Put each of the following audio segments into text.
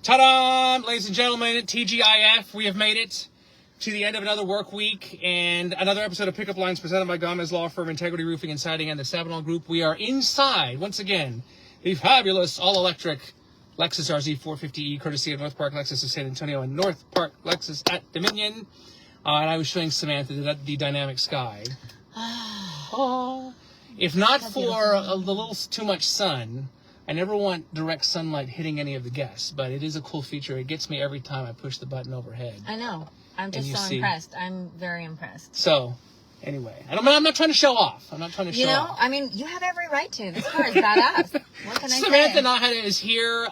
Ta-da! Ladies and gentlemen, TGIF, we have made it to the end of another work week and another episode of Pickup Lines presented by Gamez Law Firm, Integrity Roofing and Siding, and the Sabinal Group. We are inside, once again, the fabulous all-electric Lexus RZ 450E, courtesy of North Park Lexus of San Antonio and North Park Lexus at Dominion. And I was showing Samantha the dynamic sky. If not for a little too much sun, I never want direct sunlight hitting any of the guests, but it is a cool feature. It gets me every time I push the button overhead. I know. I'm just so impressed. I'm very impressed. So, anyway, I'm not trying to show off. I'm not trying to show off. I mean, you have every right to. This car is badass. What can I say? Samantha Najera is here.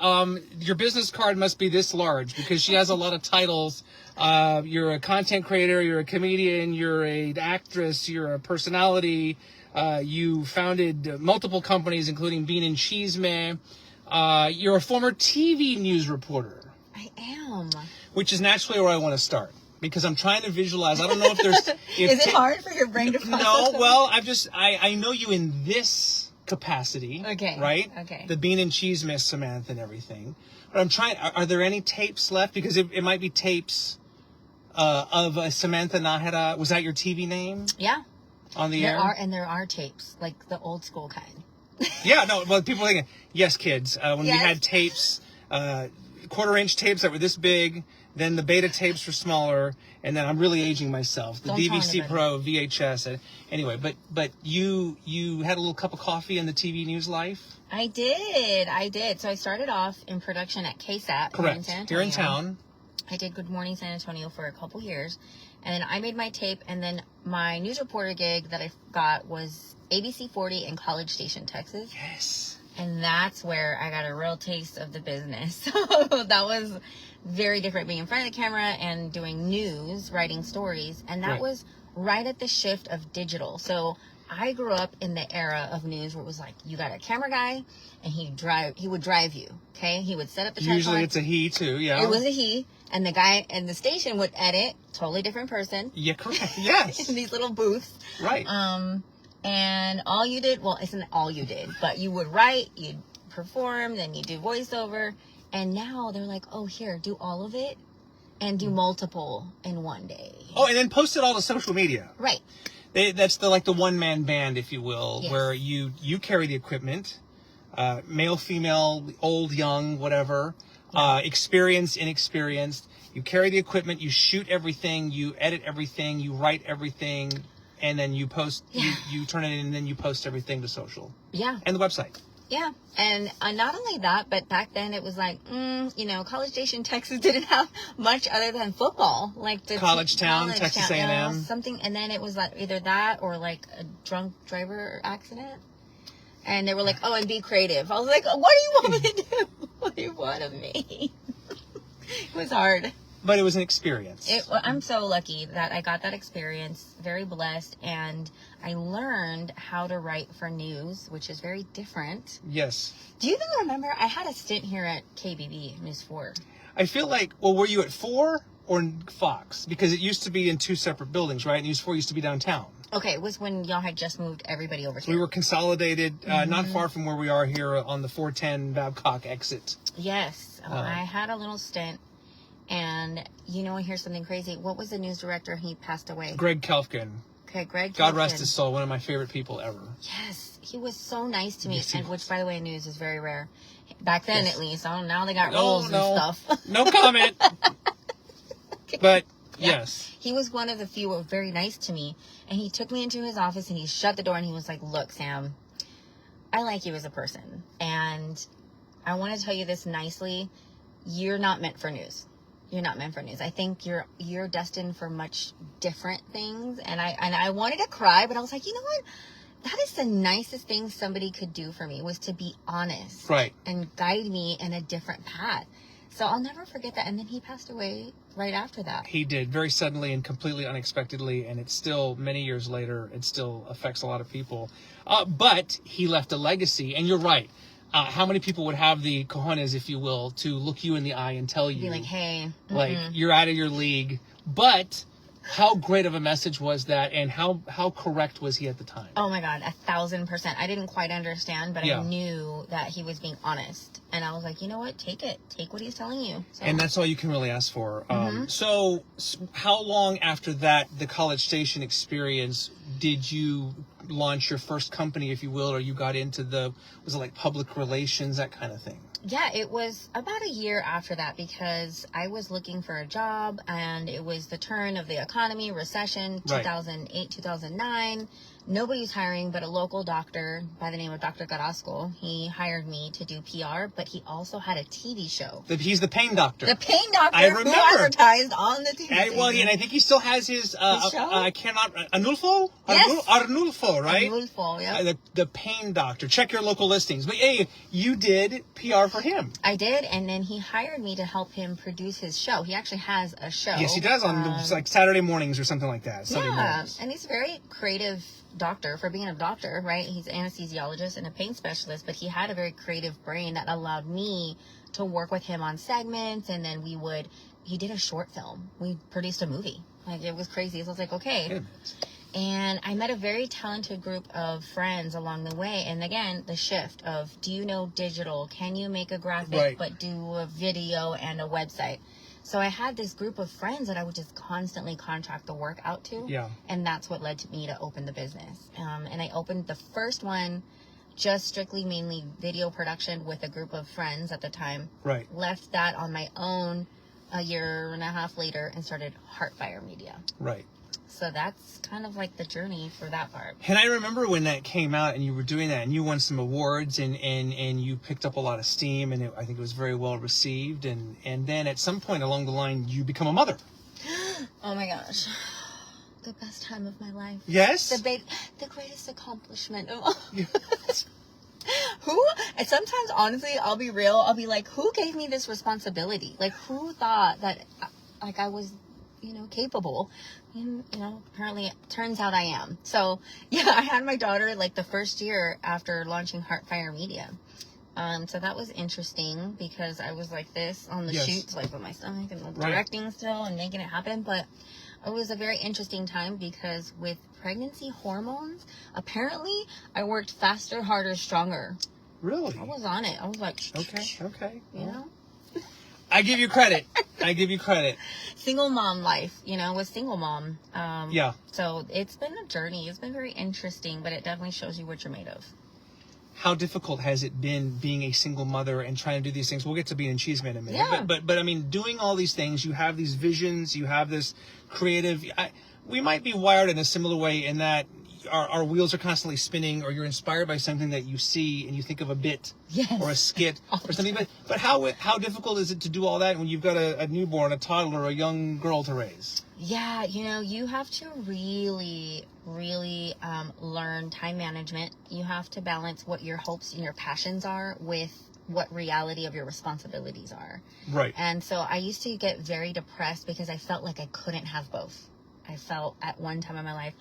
Your business card must be this large because she has a lot of titles. You're a content creator. You're a comedian. You're an actress. You're a personality. You founded multiple companies, including Bean Chisme. You're a former TV news reporter. I am. Which is naturally where I want to start. Because I'm trying to visualize. I don't know if there's... Is it hard for your brain to process? No, well, I know you in this capacity. Okay. Right? Okay. The Bean and Chisme Samantha and everything. But I'm trying... Are there any tapes left? Because it might be tapes of Samantha Najera. Was that your TV name? Yeah. On the air? There are tapes, like the old school kind. Yeah, no, well, people are thinking, yes, kids, when we had tapes, quarter-inch tapes that were this big, then the beta tapes were smaller, and then I'm really aging myself. The DVC Pro, VHS. Anyway, but you had a little cup of coffee in the TV news life? I did. So I started off in production at KSAT. Correct. Here in town. I did Good Morning San Antonio for a couple years. And then I made my tape, and then my news reporter gig that I got was ABC 40 in College Station, Texas. Yes. And that's where I got a real taste of the business. So that was very different, being in front of the camera and doing news, writing stories. And that was right at the shift of digital. So I grew up in the era of news where it was like, you got a camera guy, and he would drive you, okay? He would set up the tripod. Usually it's a he, too, yeah. It was a he. And the guy in the station would edit, totally different person. Yeah, correct. Yes. In these little booths. Right. And all you did, well, it's not all you did, but you would write, you'd perform, then you do voiceover. And now they're like, oh, here, do all of it and do multiple in one day. Oh, and then post it all to social media. Right. That's the one-man band, if you will, yes. Where you carry the equipment, male, female, old, young, whatever. Experienced, inexperienced. You carry the equipment, you shoot everything, you edit everything, you write everything, and then you post, you turn it in, and then you post everything to social. Yeah. And the website. Yeah. And not only that, but back then it was like, College Station, Texas didn't have much other than football. Like the College Town, Texas A&M. Something, and then it was like either that or like a drunk driver accident. And they were like, oh, and be creative. I was like, what do you want me to do? What do you want of me? It was hard. But it was an experience. I'm so lucky that I got that experience. Very blessed. And I learned how to write for news, which is very different. Yes. Do you even remember? I had a stint here at KBB, News 4. I feel like, well, were you at 4 or Fox? Because it used to be in 2 separate buildings, right? News 4 used to be downtown. Okay, it was when y'all had just moved everybody over here. We were consolidated, not far from where we are here on the 410 Babcock exit. Yes. I had a little stint. And, here's something crazy. What was the news director? He passed away. Greg Kelfkin. Okay, Greg Kelfkin. God rest his soul. One of my favorite people ever. Yes. He was so nice to me. Yes, and which, by the way, news is very rare. Back then, at least. Now they got No, roles no. and stuff. No comment. But, yes. He was one of the few who were very nice to me. And he took me into his office and he shut the door and he was like, look, Sam, I like you as a person. And I want to tell you this nicely. You're not meant for news. You're not meant for news. I think you're destined for much different things. And I wanted to cry, but I was like, you know what? That is the nicest thing somebody could do for me, was to be honest. Right. And guide me in a different path. So I'll never forget that. And then he passed away right after that. He did, very suddenly and completely unexpectedly. And it's still, many years later, it still affects a lot of people. But he left a legacy. And you're right. How many people would have the cojones, if you will, to look you in the eye and tell you, be like, hey, like, you're out of your league. But How great of a message was that, and how correct was he at the time? Oh my God, 1,000%. I didn't quite understand, but Yeah. I knew that he was being honest. And I was like, you know what? Take it. Take what he's telling you. So. And that's all you can really ask for. So how long after that, the College Station experience, did you launch your first company, if you will, or you got into was it like public relations, that kind of thing? Yeah, it was about a year after that because I was looking for a job and it was the turn of the economy, recession, 2008, 2009. Nobody was hiring but a local doctor by the name of Dr. Carrasco. He hired me to do PR, but he also had a TV show. He's the pain doctor. The pain doctor I remember. who advertised on the TV. And I think he still has his show? I cannot, Arnulfo? Yes. Arnulfo, right? Arnulfo, yeah. The pain doctor. Check your local listings. But hey, you did PR for him. I did, and then he hired me to help him produce his show. He actually has a show. Yes, he does on like Saturday mornings or something like that. Sunday mornings. And he's a very creative doctor for being a doctor, right? He's an anesthesiologist and a pain specialist, but he had a very creative brain that allowed me to work with him on segments, and then he did a short film. We produced a movie. Like, it was crazy. So I was like, okay. Good. And I met a very talented group of friends along the way. And again, the shift of, do you know digital? Can you make a graphic, but do a video and a website? So I had this group of friends that I would just constantly contract the work out to. Yeah. And that's what led to me to open the business. And I opened the first one just strictly mainly video production with a group of friends at the time. Right. Left that on my own a year and a half later and started Heartfire Media. Right. So that's kind of like the journey for that part. And I remember when that came out and you were doing that and you won some awards and you picked up a lot of steam, and I think it was very well received. And then at some point along the line, you become a mother. Oh my gosh. The best time of my life. Yes? The greatest accomplishment of Yes. and sometimes, honestly, I'll be real. I'll be like, who gave me this responsibility? Like, who thought that, like, I was, capable? And, apparently it turns out I am. So, yeah, I had my daughter, like, the first year after launching Heartfire Media. So that was interesting because I was like this on the shoots, like with my stomach and directing still and making it happen. But it was a very interesting time because with pregnancy hormones, apparently I worked faster, harder, stronger. Really? I was on it. I was like, okay. You know? I give you credit. Single mom life, with single mom. Yeah. So it's been a journey. It's been very interesting, but it definitely shows you what you're made of. How difficult has it been being a single mother and trying to do these things? We'll get to Bean Chisme in a minute. Yeah. But I mean, doing all these things, you have these visions, you have this creative... we might be wired in a similar way in that our wheels are constantly spinning, or you're inspired by something that you see and you think of a bit or a skit or something. But how difficult is it to do all that when you've got a newborn, a toddler, a young girl to raise? Yeah, you have to really, really learn time management. You have to balance what your hopes and your passions are with what reality of your responsibilities are. Right. And so I used to get very depressed because I felt like I couldn't have both. I felt at one time in my life,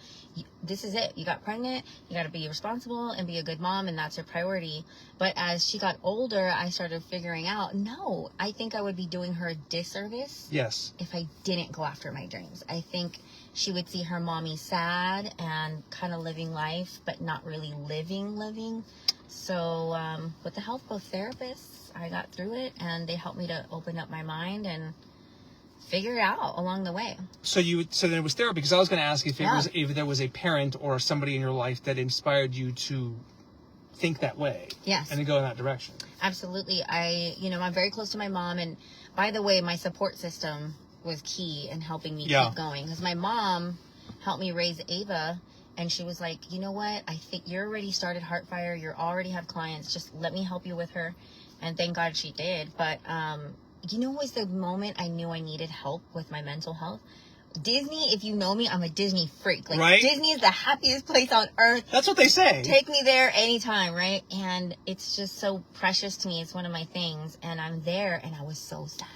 this is it. You got pregnant, you got to be responsible and be a good mom, and that's your priority. But as she got older, I started figuring out, no, I think I would be doing her a disservice if I didn't go after my dreams. I think she would see her mommy sad and kind of living life, but not really living. So with the help of therapists, I got through it, and they helped me to open up my mind and figure it out along the way. So then it was therapy, because I was going to ask if there was a parent or somebody in your life that inspired you to think that way. Yes. And to go in that direction. Absolutely. I'm very close to my mom, and by the way, my support system was key in helping me keep going, because my mom helped me raise Ava, and she was like, you know what, I think you're already started Heartfire, you already have clients, just let me help you with her. And thank God she did. But was the moment I knew I needed help with my mental health? Disney, if you know me, I'm a Disney freak. Like, right? Disney is the happiest place on earth. That's what they say. Take me there anytime, right? And it's just so precious to me. It's one of my things. And I'm there, and I was so sad.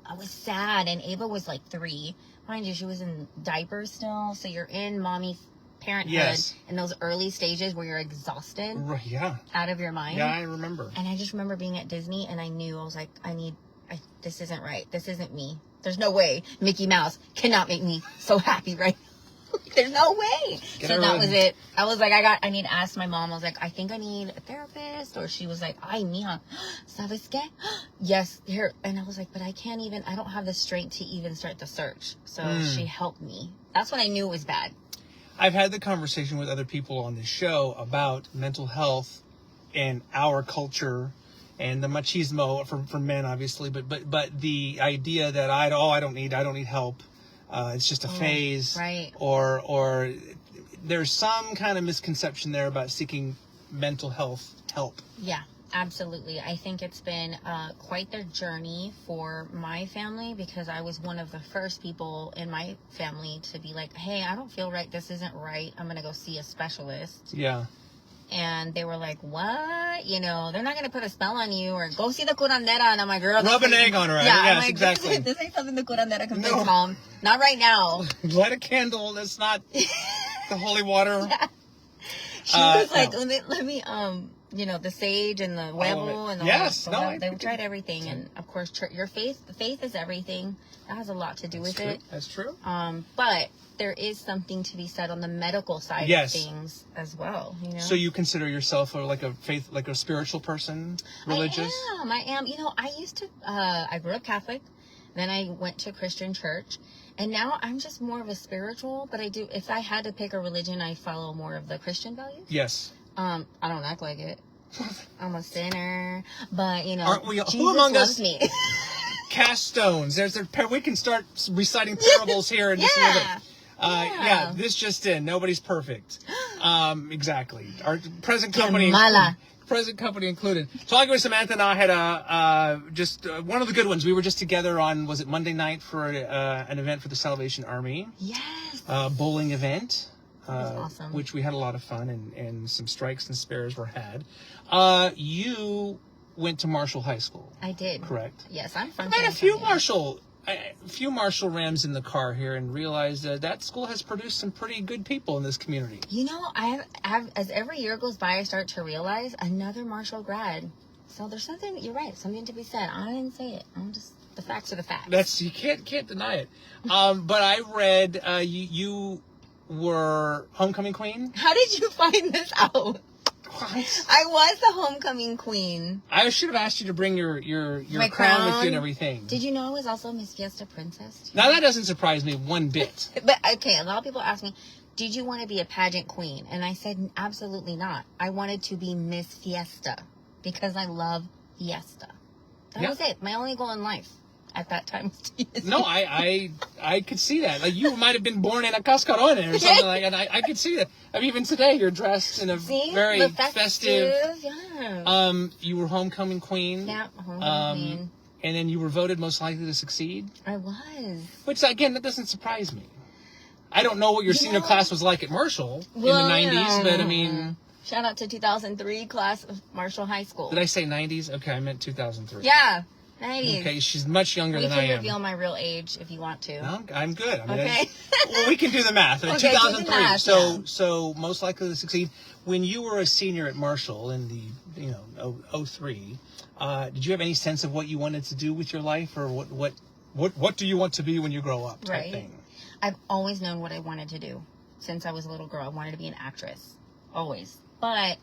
I was sad, and Ava was like 3. Mind you, she was in diapers still. So you're in mommy parenthood in those early stages where you're exhausted. Yeah. Out of your mind. Yeah, I remember. And I just remember being at Disney, and I knew, I was like, this isn't right. This isn't me. There's no way Mickey Mouse cannot make me so happy, right? There's no way. So that was it. I was like, I need to ask my mom. I was like, I think I need a therapist. Or she was like, ay, mija, ¿sabes qué? Yes, here. And I was like, but I don't have the strength to even start the search. So she helped me. That's when I knew it was bad. I've had the conversation with other people on this show about mental health and our culture and the machismo for men, obviously, but the idea that I don't need help. It's just a phase, right? Or there's some kind of misconception there about seeking mental health help. Yeah, absolutely. I think it's been quite the journey for my family, because I was one of the first people in my family to be like, hey, I don't feel right. This isn't right. I'm going to go see a specialist. Yeah. And they were like, what? You know, they're not going to put a spell on you, or go see the curandera. And I'm like, girl, rub an egg on her. Yeah, yes, like, exactly. This ain't something the curandera can fix, Mom. Not right now. Light a candle. That's not the holy water. Yeah. She was like, let me, you know, the sage and the huevo and the they tried everything. And of course, your faith is everything. That has a lot to do with it. That's true. But there is something to be said on the medical side of things as well. You know? So you consider yourself like a spiritual person, religious? I am. You know, I used to, I grew up Catholic, then I went to Christian church, and now I'm just more of a spiritual, but if I had to pick a religion, I follow more of the Christian values. Yes. I don't act like it. I'm a sinner, but you know, Jesus who among loves us me. Cast stones. We can start reciting parables here in just a little bit. This just in. Nobody's perfect. Exactly. Our present company included. So I go with Samantha, and I had one of the good ones. We were just together on, was it Monday night for an event for the Salvation Army? Yes. Bowling event. Awesome. Which we had a lot of fun, and some strikes and spares were had. You went to Marshall High School. I did. Correct. Yes, I'm from. I had a few Marshall Rams in the car here, and realized that school has produced some pretty good people in this community. You know, I have as every year goes by, I start to realize another Marshall grad. So there's something. You're right. Something to be said. I didn't say it. The facts are the facts. You can't deny it. But I read you were homecoming queen. How did you find this out? What? I was the homecoming queen. I should have asked you to bring your My crown with you and everything. Did you know I was also Miss Fiesta Princess? Now that doesn't surprise me one bit. But okay, a lot of people ask me, did you want to be a pageant queen? And I said, absolutely not. I wanted to be Miss Fiesta because I love Fiesta. That was it. My only goal in life at that time was to be Miss No, I could see that. Like, you might have been born in a cascarone or something like that. I could see that. I mean, even today, you're dressed in a very festive. Yeah. You were homecoming queen. Yeah, homecoming queen. And then you were voted most likely to succeed. I was. Which, again, that doesn't surprise me. I don't know what your senior class was like at Marshall in the 90s, but I mean... Shout out to 2003 class of Marshall High School. Did I say 90s? Okay, I meant 2003. Yeah. 90s. Okay, she's much younger than I am. We can reveal my real age if you want to. No, I'm good. I mean, okay. Well, we can do the math. Okay, 2003. do the math, so most likely to succeed. When you were a senior at Marshall in the 03, did you have any sense of what you wanted to do with your life, or what do you want to be when you grow up? Type thing? I've always known what I wanted to do since I was a little girl. I wanted to be an actress, always. But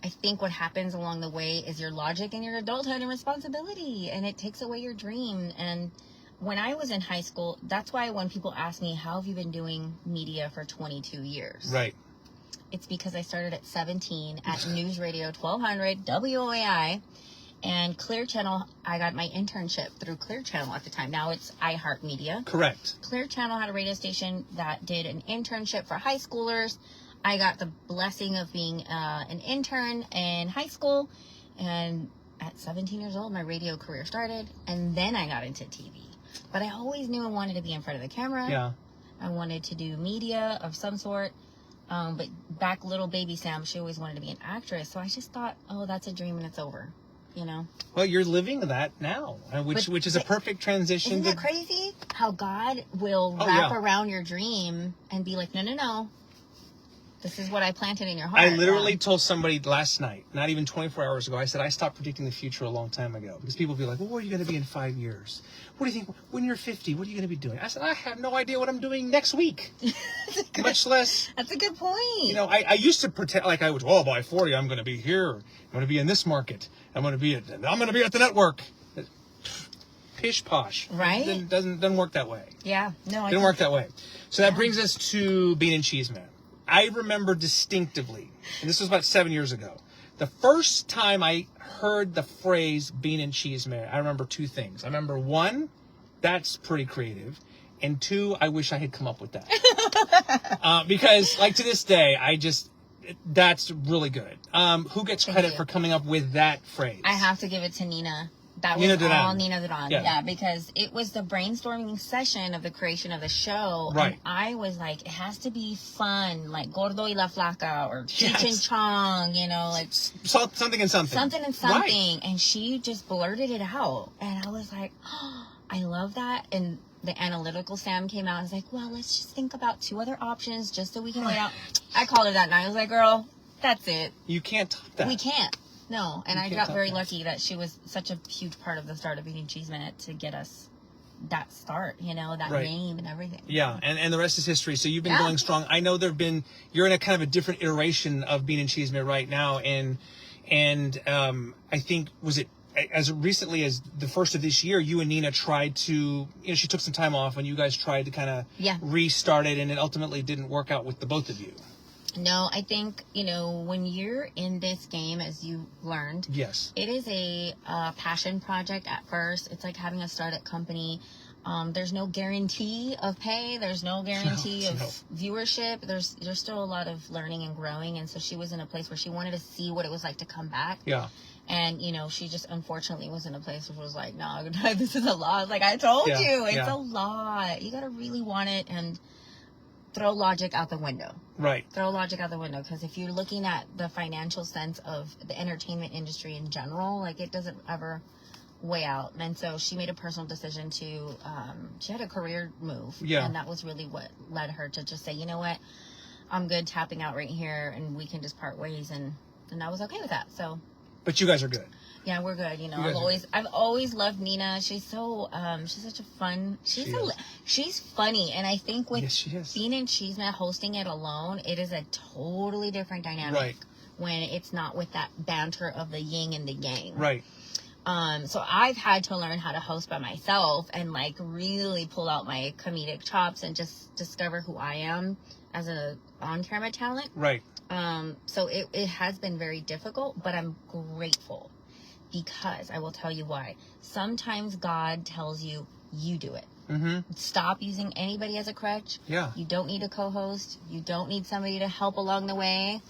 I think what happens along the way is your logic and your adulthood and responsibility, and it takes away your dream. And when I was in high school, that's why when people ask me, how have you been doing media for 22 years? Right. It's because I started at 17 at News Radio 1200 WOAI, and Clear Channel. I got my internship through Clear Channel at the time. Now it's iHeartMedia. Correct. Clear Channel had a radio station that did an internship for high schoolers. I got the blessing of being an intern in high school, and at 17 years old, my radio career started, and then I got into TV. But I always knew I wanted to be in front of the camera. Yeah. I wanted to do media of some sort. But back little baby Sam, she always wanted to be an actress. So I just thought, oh, that's a dream and it's over, you know? Well, you're living that now, which is a perfect transition. Isn't that crazy? How God will wrap around your dream and be like, no. This is what I planted in your heart. I literally told somebody last night, not even 24 hours ago, I said, I stopped predicting the future a long time ago. Because people be like, well, where are you going to be in 5 years? What do you think, when you're 50, what are you going to be doing? I said, I have no idea what I'm doing next week. Much less. That's a good point. You know, I used to pretend like I was, well, by 40, I'm going to be here. I'm going to be in this market. I'm going to be at the network. Pish posh. Right? It doesn't work that way. Yeah. No, It didn't work that way. So that brings us to Bean Chisme. I remember distinctively, and this was about 7 years ago, the first time I heard the phrase Bean Chisme, I remember two things. I remember, one, that's pretty creative. And two, I wish I had come up with that. Because, like, to this day, that's really good. Who gets credit for coming up with that phrase? I have to give it to Nina. That was Nina Duran. all Nina Duran. Yeah, because it was the brainstorming session of the creation of the show. Right. And I was like, it has to be fun, like Gordo y la Flaca or Cheech and Yes. Chong, you know, like Something and something. something and something. Right. And she just blurted it out. And I was like, oh, I love that. And the analytical Sam came out and was like, well, let's just think about two other options just so we can lay out. I called her that night. I was like, girl, that's it. You can't top that. We can't. No, and I can't got top very that. lucky that she was such a huge part of the start of Bean Chisme to get us that start, you know, that Right. name and everything. Yeah, and the rest is history. So you've been Yeah. going strong. I know you're in a kind of a different iteration of Bean Chisme right now, and I think, was it as recently as the first of this year, you and Nina tried to, she took some time off and you guys tried to kind of restart it, and it ultimately didn't work out with the both of you. No, I think, when you're in this game, as you learned, Yes. it is a passion project at first. It's like having a startup company. There's no guarantee of pay. There's no guarantee of viewership. There's still a lot of learning and growing. And so she was in a place where she wanted to see what it was like to come back. Yeah. And, she just unfortunately was in a place where it was like, no, this is a lot. Like I told you, it's a lot. You got to really want it and throw logic out the window. Right. Throw logic out the window, because if you're looking at the financial sense of the entertainment industry in general, like it doesn't ever weigh out. And so she made a personal decision to, she had a career move. Yeah. And that was really what led her to just say, you know what, I'm good tapping out right here and we can just part ways. And I was okay with that. So. But you guys are good. Yeah, we're good. You guys I've always loved Nina. She's so, she's such a fun, she's funny. And I think with Bean Chisme hosting it alone, it is a totally different dynamic. Right. When it's not with that banter of the yin and the yang. Right. So I've had to learn how to host by myself and like really pull out my comedic chops and just discover who I am as a on-camera talent. Right. So it has been very difficult, but I'm grateful. Because I will tell you why. Sometimes God tells you, you do it. Mm-hmm. Stop using anybody as a crutch. Yeah. You don't need a co-host. You don't need somebody to help along the way.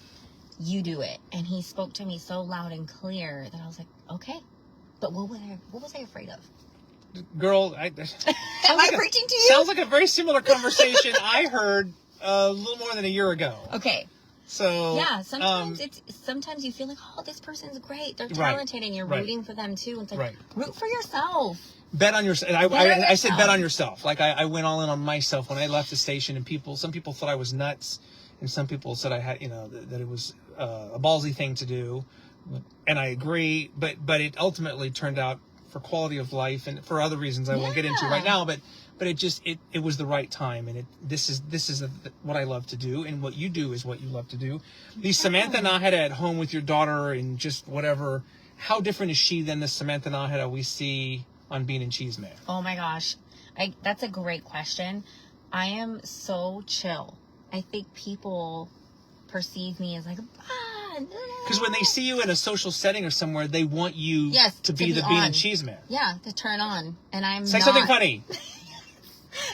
You do it. And he spoke to me so loud and clear that I was like, okay. But what was I afraid of? Girl, Am I preaching to you? Sounds like a very similar conversation I heard a little more than a year ago. Okay. So yeah, sometimes you feel like, oh, this person's great. They're talented, and you're rooting for them too. It's like, root for yourself. Bet on yourself. I said bet on yourself. Like I went all in on myself when I left the station, and some people thought I was nuts, and some people said I had, that it was a ballsy thing to do, and I agree. But it ultimately turned out, for quality of life and for other reasons I won't get into right now, but it was the right time, and this is what I love to do, and what you do is what you love to do. The Samantha Najera at home with your daughter and just whatever, how different is she than the Samantha Najera we see on Bean Chisme? Oh my gosh, that's a great question. I am so chill. I think people perceive me as like, because when they see you in a social setting or somewhere, they want you to be the Bean Chisme. Yeah, to turn on. And I'm Say not something funny.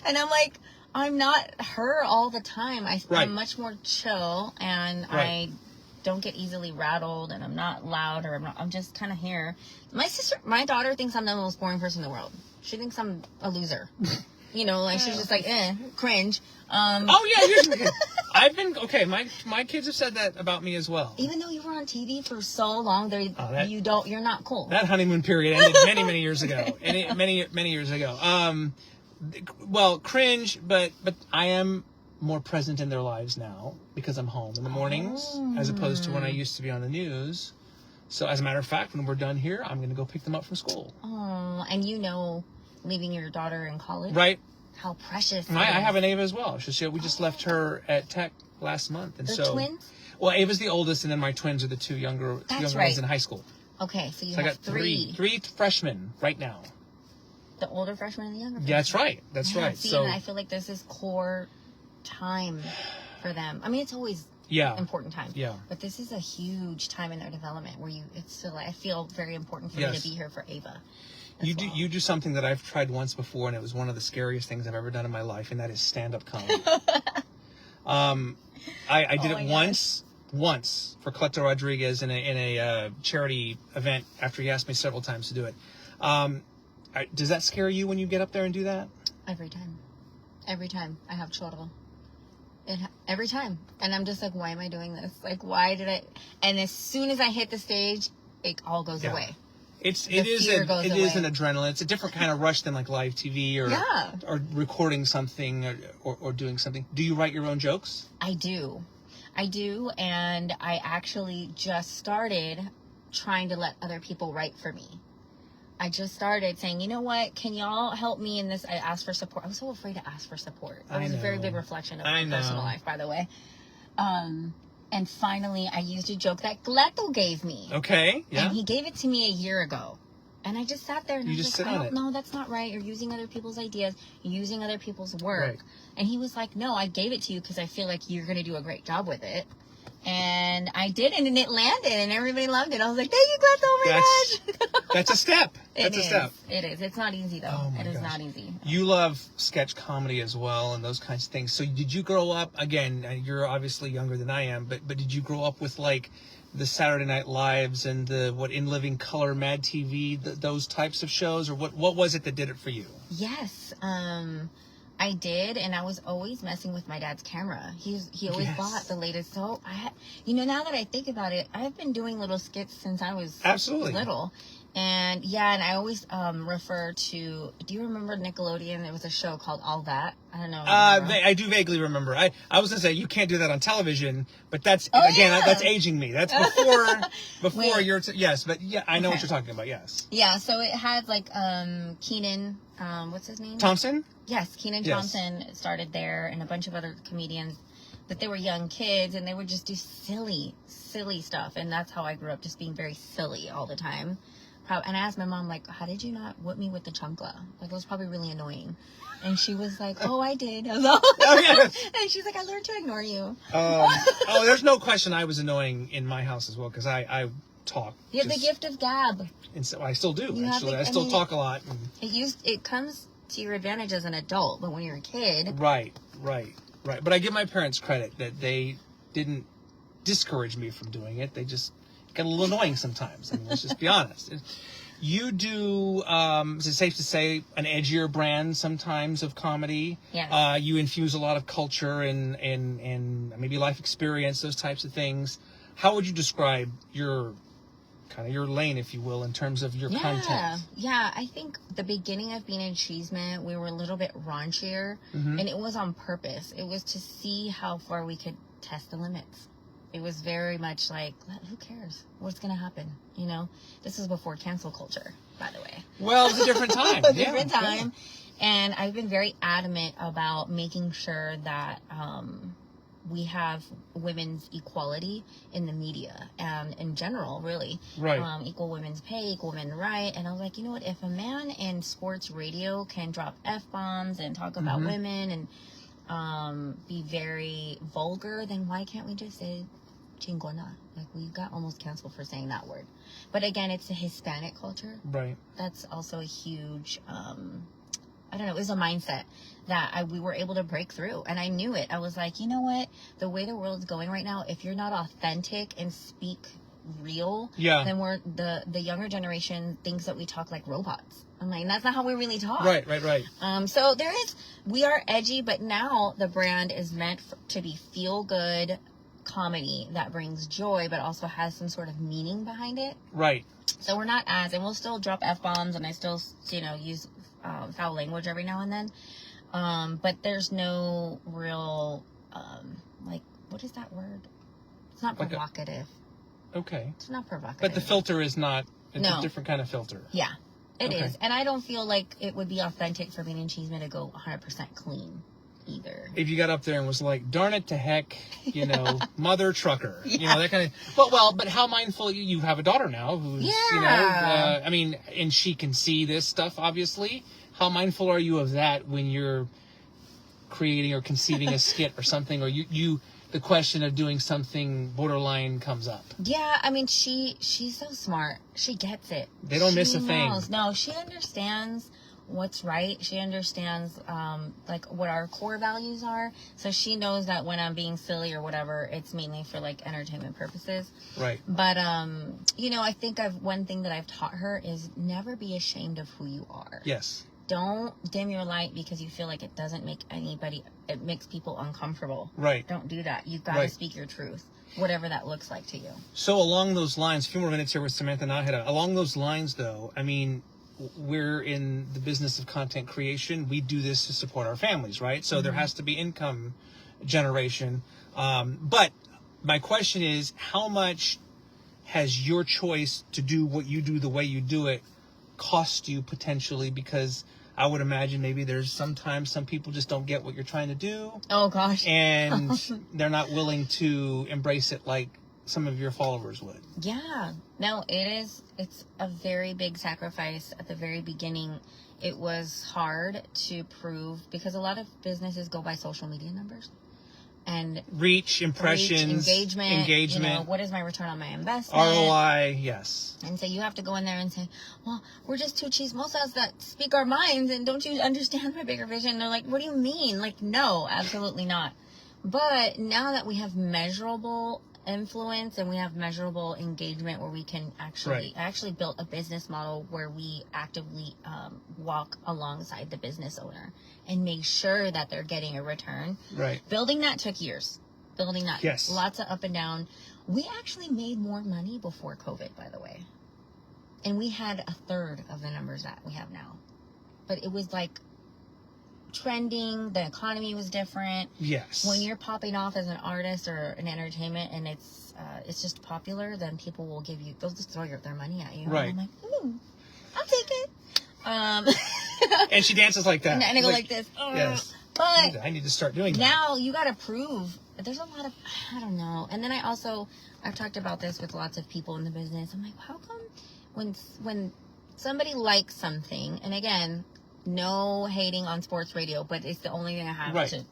And I'm like, I'm not her all the time. I'm much more chill, and I don't get easily rattled, and I'm not loud, I'm just kind of here. My daughter thinks I'm the most boring person in the world. She thinks I'm a loser. She's just like, cringe. I've been, my kids have said that about me as well. Even though you were on TV for so long, you're not cool. That honeymoon period ended many years ago. Many years ago. Well, cringe, but I am more present in their lives now because I'm home in the mornings as opposed to when I used to be on the news. So as a matter of fact, when we're done here, I'm going to go pick them up from school. Oh, and leaving your daughter in college? Right. How precious. I have an Ava as well. We just left her at Tech last month. And the twins? Well, Ava's the oldest, and then my twins are the two younger ones in high school. Okay, so you I have got three freshmen right now. The older freshmen and the younger freshmen. Yeah, that's right. That's right. See, and I feel like this is core time for them. I mean, it's always important time. Yeah. But this is a huge time in their development where I feel very important for me to be here for Ava. You do something that I've tried once before, and it was one of the scariest things I've ever done in my life, and that is stand-up comedy. I did it once for Collector Rodriguez in a charity event after he asked me several times to do it. Does that scare you when you get up there and do that? Every time I have chorro. Every time. And I'm just like, why am I doing this? Like, why did I? And as soon as I hit the stage, it all goes away. It is an adrenaline. It's a different kind of rush than like live TV or recording something or doing something. Do you write your own jokes? I do, and I actually just started trying to let other people write for me. I just started saying, you know what, can y'all help me in this? I asked for support. I was so afraid to ask for support. It was a very big reflection of my personal life, by the way. And finally, I used a joke that Gleto gave me. Okay, yeah. And he gave it to me a year ago. And I just sat there and I was like, I don't know, that's not right. You're using other people's ideas. You're using other people's work. Right. And he was like, no, I gave it to you because I feel like you're going to do a great job with it. And I did, and it landed, and everybody loved it. I was like, thank you, Gleto, oh my gosh. That's a step. That's a step. It is. It's not easy, though. Oh, it is not easy. You love sketch comedy as well and those kinds of things. So did you grow up, again, you're obviously younger than I am, but did you grow up with, like, the Saturday Night Lives and the, In Living Color, Mad TV, those types of shows? Or what was it that did it for you? Yes. I did, and I was always messing with my dad's camera. He always bought the latest. So now that I think about it, I've been doing little skits since I was little. And and I always refer to. Do you remember Nickelodeon? There was a show called All That. I don't know. I do vaguely remember. I was gonna say you can't do that on television, but that's that's aging me. That's before your yes, but I know what you're talking about. Yes. Yeah. So it had like Kenan. What's his name? Thompson. Yes, Kenan Thompson started there, and a bunch of other comedians. That they were young kids, and they would just do silly stuff, and that's how I grew up, just being very silly all the time. And I asked my mom, like, how did you not whip me with the chancla? Like, it was probably really annoying. And she was like, oh, I did. I was like, and she's like, I learned to ignore you. There's no question I was annoying in my house as well, because I talk. You have the gift of gab. And so I still do, actually. I still talk a lot. It comes to your advantage as an adult, but when you're a kid. Right. But I give my parents credit that they didn't discourage me from doing it. They just get a little annoying sometimes. I mean, let's just be honest. You do, is it safe to say, an edgier brand sometimes of comedy? Yeah. You infuse a lot of culture and maybe life experience, those types of things. How would you describe your lane, if you will, in terms of your content? Yeah, I think the beginning of Bean Chisme, we were a little bit raunchier, and it was on purpose. It was to see how far we could test the limits. It was very much like, who cares? What's going to happen? This is before cancel culture, by the way. Well, it was a different time. Different time. Yeah. And I've been very adamant about making sure that we have women's equality in the media and in general, really. Right. Equal women's pay, equal women's right. And I was like, you know what? If a man in sports radio can drop F-bombs and talk about women and be very vulgar, then why can't we just say chingona? Like, we got almost canceled for saying that word. But again, it's a Hispanic culture. Right. That's also a huge, it was a mindset that we were able to break through. And I knew it. I was like, you know what? The way the world's going right now, if you're not authentic and speak real, then the younger generation thinks that we talk like robots. I'm like, that's not how we really talk. Right. So we are edgy, but now the brand is meant to be feel good comedy that brings joy, but also has some sort of meaning behind it. Right. So we're not and we'll still drop F-bombs, and I still, use foul language every now and then. But there's no real like, what is that word? It's not Like provocative. Okay. It's not provocative. But the filter is not, it's No. a different kind of filter. Yeah, it Okay. is. And I don't feel like it would be authentic for Bean Chisme to go 100% clean either. If you got up there and was like, darn it to heck, you know, mother trucker, you know, that kind of, but how mindful, you have a daughter now who's, you know, I mean, and she can see this stuff, obviously. How mindful are you of that when you're creating or conceiving a skit or something, or the question of doing something borderline comes up? Yeah, I mean, she's so smart. She gets it. They don't miss a thing. No, she understands what's right. She understands like what our core values are. So she knows that when I'm being silly or whatever, it's mainly for like entertainment purposes. Right. But you know, I think one thing that I've taught her is never be ashamed of who you are. Yes. Don't dim your light because you feel like it doesn't make it makes people uncomfortable. Right. Don't do that. You've got to speak your truth, whatever that looks like to you. So along those lines, a few more minutes here with Samantha Najera. Along those lines, though, I mean, we're in the business of content creation. We do this to support our families, right? So there has to be income generation. But my question is, how much has your choice to do what you do the way you do it cost you potentially? Because I would imagine maybe there's sometimes some people just don't get what you're trying to do. Oh, gosh. And they're not willing to embrace it like some of your followers would. Yeah. No, it's a very big sacrifice at the very beginning. It was hard to prove because a lot of businesses go by social media numbers. And reach, impressions, engagement. You know, what is my return on my investment? ROI, yes. And so you have to go in there and say, well, we're just two chismosas that speak our minds, and don't you understand my bigger vision? And they're like, what do you mean? Like, no, absolutely not. But now that we have measurable influence and we have measurable engagement where we can actually, I actually built a business model where we actively walk alongside the business owner and make sure that they're getting a return. Right. Building that took years. Yes. Lots of up and down. We actually made more money before COVID, by the way. And we had a third of the numbers that we have now. But it was like trending, the economy was different. Yes. When you're popping off as an artist or an entertainment and it's just popular, then people will they'll just throw their money at you. Right. And I'm like, I'll take it. And she dances like that. And I go like this. Yes. But I need to start doing that. now you got to prove. There's a lot of, I don't know. And then I've talked about this with lots of people in the business. I'm like, how come when somebody likes something, and again, no hating on sports radio, but it's the only thing I have to.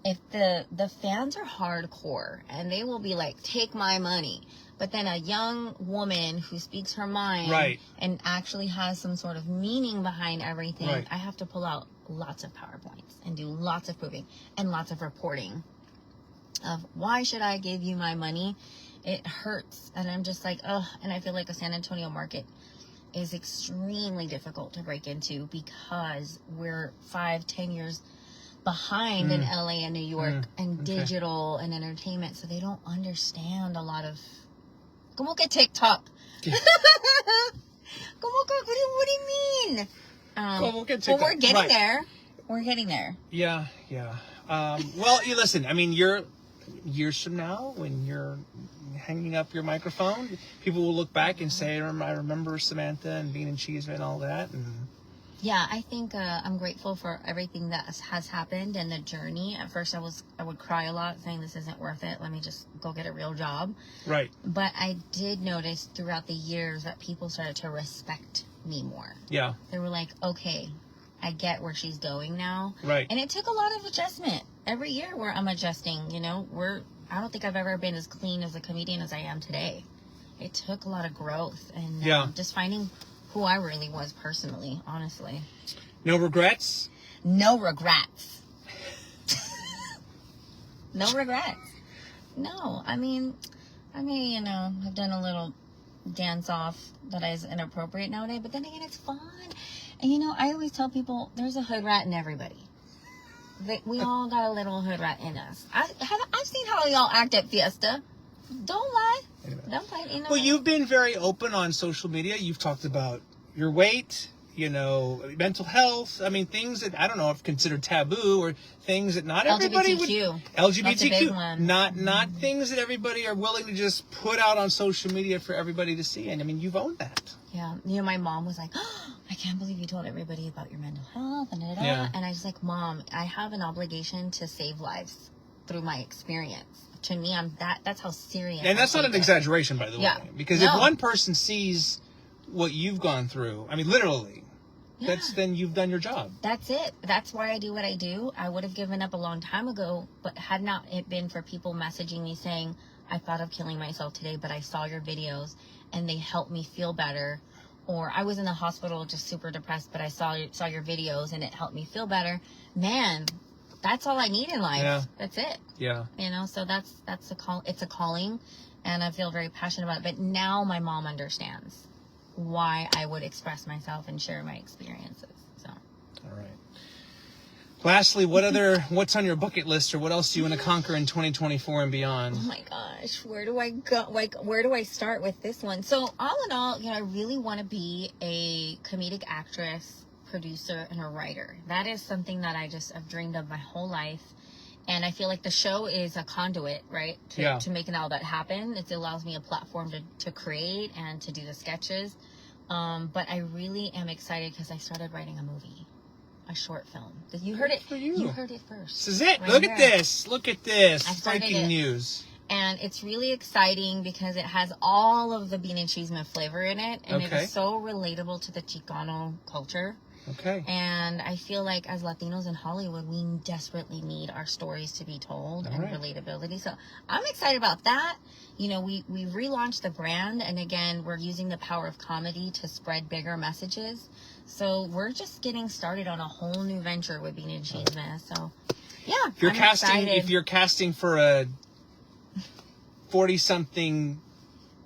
If the fans are hardcore and they will be like, take my money, but then a young woman who speaks her mind and actually has some sort of meaning behind everything, I have to pull out lots of PowerPoints and do lots of proving and lots of reporting of why should I give you my money? It hurts. And I'm just like, ugh. And I feel like a San Antonio market is extremely difficult to break into because we're 5-10 years behind in LA and New York and digital and entertainment. So they don't understand a lot of, como que TikTok? Como que, what do you mean? But we're getting there. We're getting there. Yeah. Well, you listen, I mean, years from now, when you're hanging up your microphone, people will look back and say, I remember Samantha and Bean Chisme and all that. And yeah, I think I'm grateful for everything that has happened and the journey. At first, I would cry a lot saying this isn't worth it. Let me just go get a real job. Right. But I did notice throughout the years that people started to respect me more. Yeah. They were like, okay, I get where she's going now. Right. And it took a lot of adjustment. Every year where I'm adjusting, you know, I don't think I've ever been as clean as a comedian as I am today. It took a lot of growth and just finding who I really was personally, honestly. No regrets? No regrets. No regrets. No, I mean, you know, I've done a little dance off that is inappropriate nowadays, but then again, it's fun. And you know, I always tell people there's a hood rat in everybody. We all got a little hood rat in us. I've seen how y'all act at Fiesta. Don't lie. Don't play. You know, well, you've been very open on social media. You've talked about your weight. Mm-hmm. mental health. I mean, things that I don't know if considered taboo or things that not everybody LGBTQ. would. That's a big LGBTQ. one. Not things that everybody are willing to just put out on social media for everybody to see. And I mean, you've owned that. Yeah. My mom was like, oh, I can't believe you told everybody about your mental health and da-da-da. Yeah. And I was like, Mom, I have an obligation to save lives through my experience. To me, that's how serious. And that's not an exaggeration, by the way. Because if one person sees what you've gone through, I mean, literally, then you've done your job. That's it. That's why I do what I do. I would have given up a long time ago, but had not it been for people messaging me saying, I thought of killing myself today, but I saw your videos and they helped me feel better. Or I was in the hospital just super depressed, but I saw your videos and it helped me feel better. Man, that's all I need in life. Yeah. That's it. Yeah. So that's a call. It's a calling, and I feel very passionate about it. But now my mom understands why I would express myself and share my experiences. So. All right. Lastly, what's on your bucket list, or what else do you want to conquer in 2024 and beyond? Oh my gosh, where do I go? Like, where do I start with this one? So all in all, I really want to be a comedic actress, producer, and a writer. That is something that I've dreamed of my whole life. And I feel like the show is a conduit, right? To making all that happen. It allows me a platform to create and to do the sketches. But I really am excited because I started writing a movie. A short film. You heard it. You heard it first. This is it. Right Look here. at this. Look at this. Breaking news. And it's really exciting because it has all of the Bean Chisme flavor in it. And it's so relatable to the Chicano culture. Okay. And I feel like as Latinos in Hollywood, we desperately need our stories to be told and relatability. So I'm excited about that. We relaunched the brand. And again, we're using the power of comedy to spread bigger messages. So we're just getting started on a whole new venture with Bean Chisme. So yeah, if you're casting for a 40-something,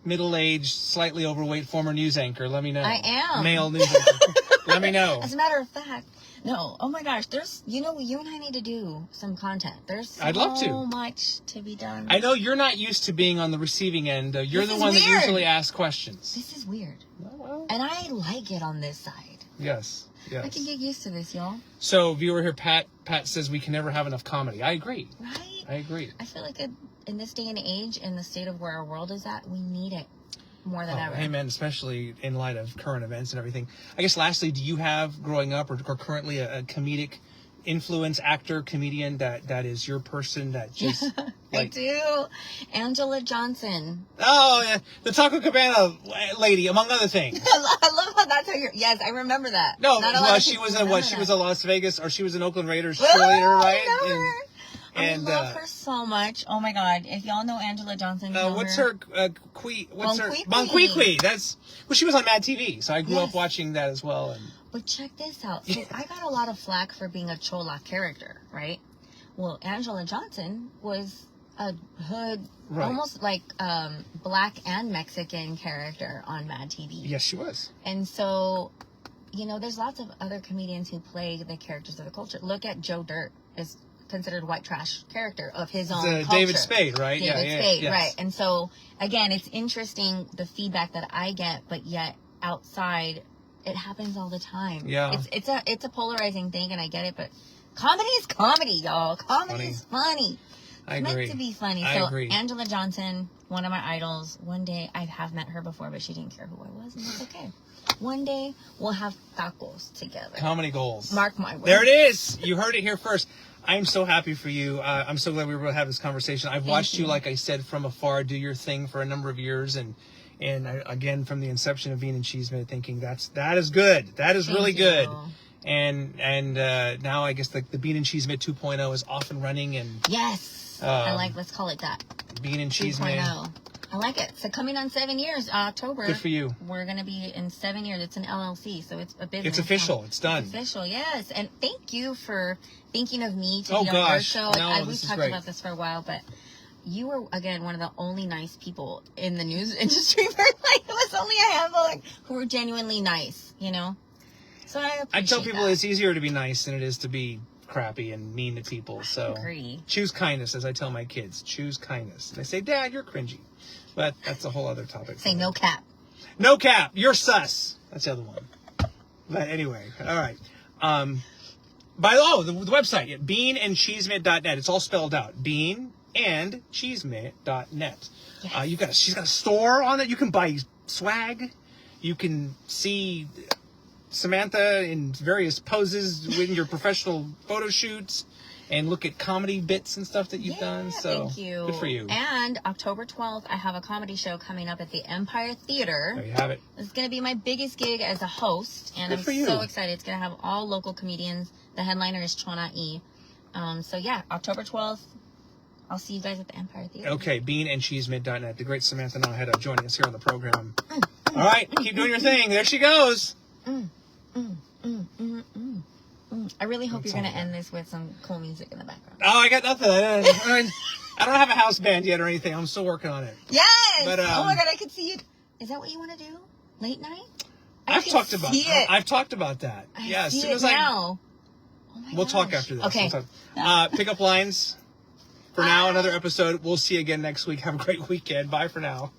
middle-aged, slightly overweight former news anchor, let me know. I am. Male news anchor. Let me know. As a matter of fact, no. Oh my gosh, there's, you and I need to do some content. There's so much to be done. I know you're not used to being on the receiving end. You're the one that usually asks questions. This is weird. Well. And I like it on this side. Yes. I can get used to this, y'all. So, viewer here, Pat says we can never have enough comedy. I agree. Right? I agree. I feel like in this day and age, in the state of where our world is at, we need it more than ever. Amen, especially in light of current events and everything. I guess lastly, do you have, growing up or currently, a comedic influence actor, comedian that is your person that just... I do. Angela Johnson. Oh, yeah. The Taco Cabana lady, among other things. I love how that's how you're... Yes, I remember that. No, she was a Las Vegas, or she was an Oakland Raiders cheerleader, right? I know her. I love her so much. Oh my God! If y'all know Angela Johnson, what's her Bonquiqui? She was on Mad TV, so I grew up watching that as well. But check this out. So I got a lot of flack for being a chola character, right? Well, Angela Johnson was a hood, almost like black and Mexican character on Mad TV. Yes, she was. And so, there's lots of other comedians who play the characters of the culture. Look at Joe Dirt, is considered white trash character of his own culture. David Spade, right? David Spade, right. And so, again, it's interesting the feedback that I get, but yet outside, it happens all the time. Yeah. It's a polarizing thing, and I get it, but comedy is comedy, y'all. Comedy is funny. I agree. It's meant to be funny. I agree. Angela Johnson, one of my idols. One day, I have met her before, but she didn't care who I was, and that's okay. One day, we'll have tacos together. Comedy goals. Mark my words. There it is. You heard it here first. I'm so happy for you. I'm so glad we were able to have this conversation. I've watched you, like I said, from afar, do your thing for a number of years, and again, from the inception of Bean Chisme, thinking that is good. That is really good. And now I guess the Bean Chisme 2.0 is off and running, and yes, let's call it that. Bean Chisme 2.0. I like it. So coming on 7 years, October. Good for you. We're going to be in 7 years. It's an LLC, so it's a business. It's official. Now. It's done. It's official, yes. And thank you for thinking of me to be on your show. We've talked about this for a while, but you were, again, one of the only nice people in the news industry. It was only a handful who were genuinely nice, So I tell people it's easier to be nice than it is to be crappy and mean to people. So choose kindness, as I tell my kids. Choose kindness. And they say, Dad, you're cringy. But that's a whole other topic. Say no cap. No cap. You're sus. That's the other one. But anyway, all right. The website, beanandchisme.net. It's all spelled out. beanandchisme.net. Yes. She's got a store on it. You can buy swag. You can see Samantha in various poses in your professional photo shoots and look at comedy bits and stuff that you've done. So thank you. Good for you. And October 12th, I have a comedy show coming up at the Empire Theater. There you have it. It's going to be my biggest gig as a host, and I'm so excited. It's going to have all local comedians. The headliner is Chona E. So yeah, October 12th, I'll see you guys at the Empire Theater. Okay, beanandchisme.net. The great Samantha Najera joining us here on the program. All right, keep doing your thing. There she goes. I really hope you're going to end this with some cool music in the background. Oh, I got nothing. I don't have a house band yet or anything. I'm still working on it. Yes! But, oh my God, I could see you. Is that what you want to do? Late night? I've talked about that. I see it now. Oh my We'll gosh. talk after this. Okay. Pickup lines. For now, another episode. We'll see you again next week. Have a great weekend. Bye for now.